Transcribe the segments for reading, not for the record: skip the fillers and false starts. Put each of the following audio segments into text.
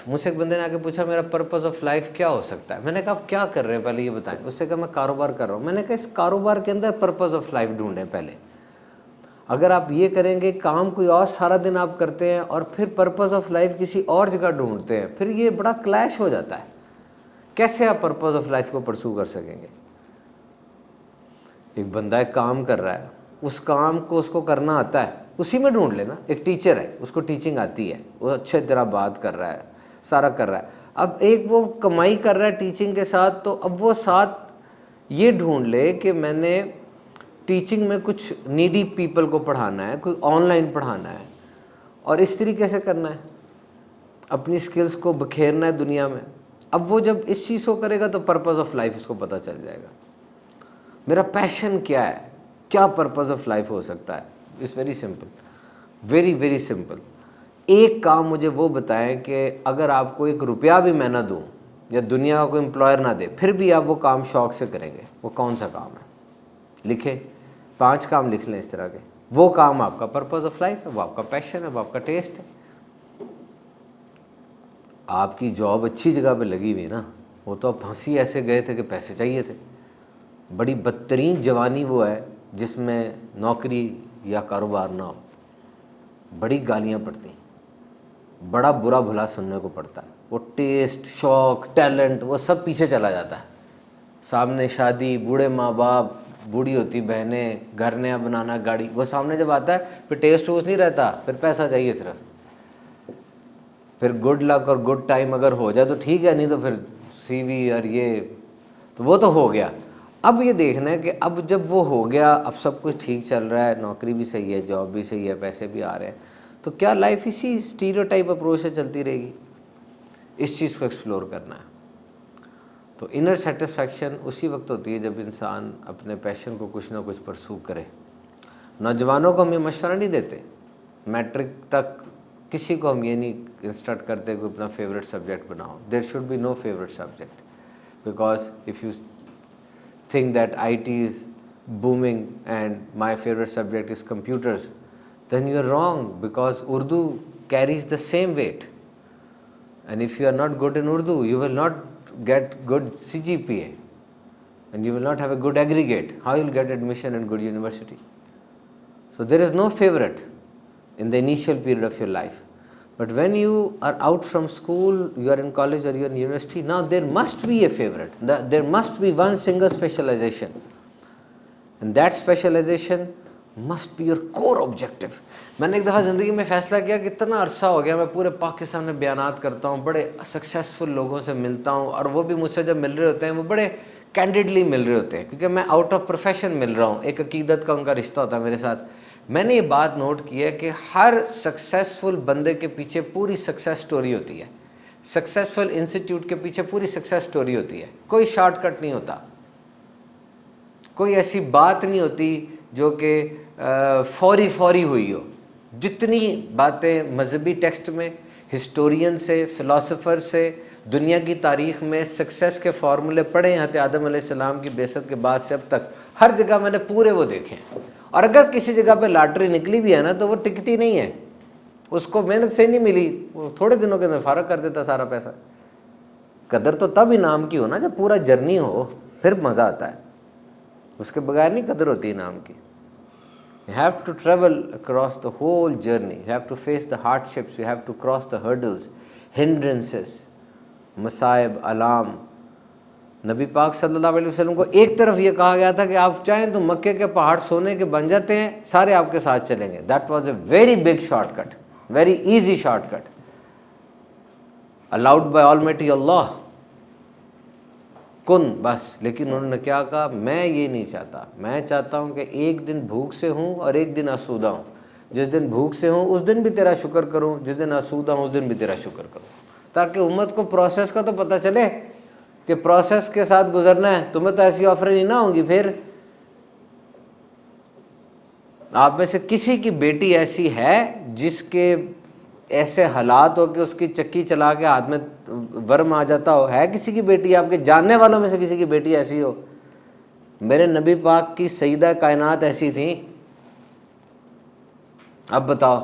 مجھ سے ایک بندے نے آ کے پوچھا میرا پرپز آف لائف کیا ہو سکتا ہے. میں نے کہا آپ کیا کر رہے ہیں پہلے یہ بتائیں. اس سے کہا میں کاروبار کر رہا ہوں. میں نے کہا اس کاروبار کے اندر پرپز آف لائف ڈھونڈیں پہلے. اگر آپ یہ کریں گے کام کوئی اور سارا دن آپ کرتے ہیں اور پھر پرپز آف لائف کسی اور جگہ ڈھونڈتے ہیں, پھر یہ بڑا کلیش ہو جاتا ہے. کیسے آپ پرپز آف لائف کو پرسو کر سکیں گے؟ ایک بندہ ایک کام کر رہا ہے, اس کام کو اس کو کرنا آتا ہے, اسی میں ڈھونڈ لینا. ایک ٹیچر ہے, اس کو ٹیچنگ آتی ہے, وہ اچھے طرح بات کر رہا ہے, سارا کر رہا ہے. اب ایک وہ کمائی کر رہا ہے ٹیچنگ کے ساتھ, تو اب وہ ساتھ یہ ڈھونڈ لے کہ میں نے ٹیچنگ میں کچھ نیڈی پیپل کو پڑھانا ہے, کوئی آن لائن پڑھانا ہے, اور اس طریقے سے کرنا ہے, اپنی سکلز کو بکھیرنا ہے دنیا میں. اب وہ جب اس چیز کو کرے گا تو پرپز آف لائف اس کو پتہ چل جائے گا. میرا پیشن کیا ہے, کیا پرپز آف لائف ہو سکتا ہے. It's very simple, very very simple. ایک کام مجھے وہ بتائیں کہ اگر آپ کو 1 روپیہ بھی میں نہ دوں یا دنیا کا کوئی امپلائر نہ دے, پھر بھی آپ وہ کام شوق سے کریں گے, وہ کون سا کام ہے؟ لکھیں, 5 کام لکھ لیں اس طرح کے. وہ کام آپ کا پرپز آف لائف ہے, وہ آپ کا پیشن ہے, وہ آپ کا ٹیسٹ ہے. آپ کی جاب اچھی جگہ پہ لگی ہوئی نا, وہ تو آپ پھانسی ایسے گئے تھے کہ پیسے چاہیے تھے. بڑی بدترین جوانی وہ ہے جس میں نوکری یا کاروبار نہ ہو. بڑی گالیاں پڑتی ہیں, بڑا برا بھلا سننے کو پڑتا ہے. وہ ٹیسٹ, شوق, ٹیلنٹ وہ سب پیچھے چلا جاتا ہے. سامنے شادی, بوڑھے ماں باپ, بوڑھی ہوتی بہنیں, گھر نیا بنانا, گاڑی, وہ سامنے جب آتا ہے پھر ٹیسٹ ووسٹ نہیں رہتا, پھر پیسہ چاہیے صرف. پھر گڈ لک اور گڈ ٹائم اگر ہو جائے تو ٹھیک ہے, نہیں تو پھر سی وی اور یہ تو وہ تو ہو گیا. اب یہ دیکھنا ہے کہ اب جب وہ ہو گیا, اب سب کچھ ٹھیک چل رہا ہے, نوکری بھی صحیح ہے, جاب بھی صحیح ہے, پیسے بھی آ رہے ہیں, تو کیا لائف اسی اسٹیریوٹائپ اپروچ سے چلتی رہے گی؟ اس چیز کو ایکسپلور کرنا ہے. تو انر سیٹسفیکشن اسی وقت ہوتی ہے جب انسان اپنے پیشن کو کچھ نہ کچھ پرسو کرے. نوجوانوں کو ہم یہ مشورہ نہیں دیتے, میٹرک تک کسی کو ہم یہ نہیں انسٹرکٹ کرتے کہ اپنا فیوریٹ سبجیکٹ بناؤ. There should be no favourite subject, because if you think that IT is booming and my favorite subject is computers, then you are wrong, because Urdu carries the same weight. And if you are not good in Urdu, you will not get good CGPA and you will not have a good aggregate. How you will get admission in good university? So there is no favorite in the initial period of your life. But when you are out from school, you are in college or you are in university, now there must be a favorite. There must be one single specialization. And that specialization must be your core objective. میں نے ایک دفعہ زندگی میں فیصلہ کیا کہ اتنا عرصہ ہو گیا میں پورے پاکستان میں بیانات کرتا ہوں, بڑے سکسیسفل لوگوں سے ملتا ہوں, اور وہ بھی مجھ سے جب مل رہے ہوتے ہیں وہ بڑے کینڈیڈلی مل رہے ہوتے ہیں, کیونکہ میں آؤٹ آف پروفیشن مل رہا ہوں, ایک عقیدت کا ان کا رشتہ ہوتا ہے میرے ساتھ. میں نے یہ بات نوٹ کی ہے کہ ہر سکسیسفل بندے کے پیچھے پوری سکسیس سٹوری ہوتی ہے. سکسیسفل انسٹیٹیوٹ کے پیچھے پوری سکسیس سٹوری ہوتی ہے. کوئی شارٹ کٹ نہیں ہوتا, کوئی ایسی بات نہیں ہوتی جو کہ فوری ہوئی ہو. جتنی باتیں مذہبی ٹیکسٹ میں, ہسٹورین سے, فلاسفر سے, دنیا کی تاریخ میں سکسیس کے فارمولے پڑھے ہیں حضرت آدم علیہ السلام کی بعثت کے بعد سے اب تک, ہر جگہ میں نے پورے وہ دیکھے ہیں. اور اگر کسی جگہ پہ لاٹری نکلی بھی ہے نا تو وہ ٹکتی نہیں ہے, اس کو محنت سے نہیں ملی, وہ تھوڑے دنوں کے اندر فارغ کر دیتا سارا پیسہ. قدر تو تب انعام کی ہو نا جب پورا جرنی ہو, پھر مزہ آتا ہے, اس کے بغیر نہیں قدر ہوتی انعام کی. You have to travel across the whole journey. You have to face the hardships. You have to cross the hurdles, hindrances, مصائب, علام. نبی پاک صلی اللہ علیہ وسلم کو ایک طرف یہ کہا گیا تھا کہ آپ چاہیں تو مکے کے پہاڑ سونے کے بن جاتے ہیں, سارے آپ کے ساتھ چلیں گے. That was a very big shortcut, very easy shortcut, allowed by Almighty Allah. کن بس. لیکن انہوں نے کیا کہا, میں یہ نہیں چاہتا, میں چاہتا ہوں کہ ایک دن بھوک سے ہوں اور ایک دن آسودہ ہوں. جس دن بھوک سے ہوں اس دن بھی تیرا شکر کروں, جس دن آسودہ ہوں اس دن بھی تیرا شکر کروں, تاکہ امت کو پروسیس کا تو پتہ چلے کہ پروسیس کے ساتھ گزرنا ہے. تمہیں تو ایسی آفریں نہیں نہ ہوں گی. پھر آپ میں سے کسی کی بیٹی ایسی ہے جس کے ایسے حالات ہو کہ اس کی چکی چلا کے ہاتھ میں ورم آ جاتا ہو؟ ہے کسی کی بیٹی, آپ کے جاننے والوں میں سے کسی کی بیٹی ایسی ہو؟ میرے نبی پاک کی سیدہ کائنات ایسی تھیں. اب بتاؤ,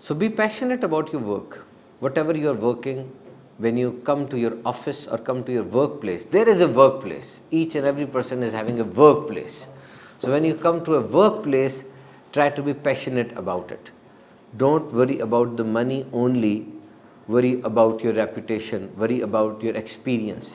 So be passionate about your work. Whatever you are working, when you come to your office or come to your workplace, there is a workplace. Each and every person is having a workplace. So when you come to a workplace, try to be passionate about it. Don't worry about the money only. Worry about your reputation. Worry about your experience.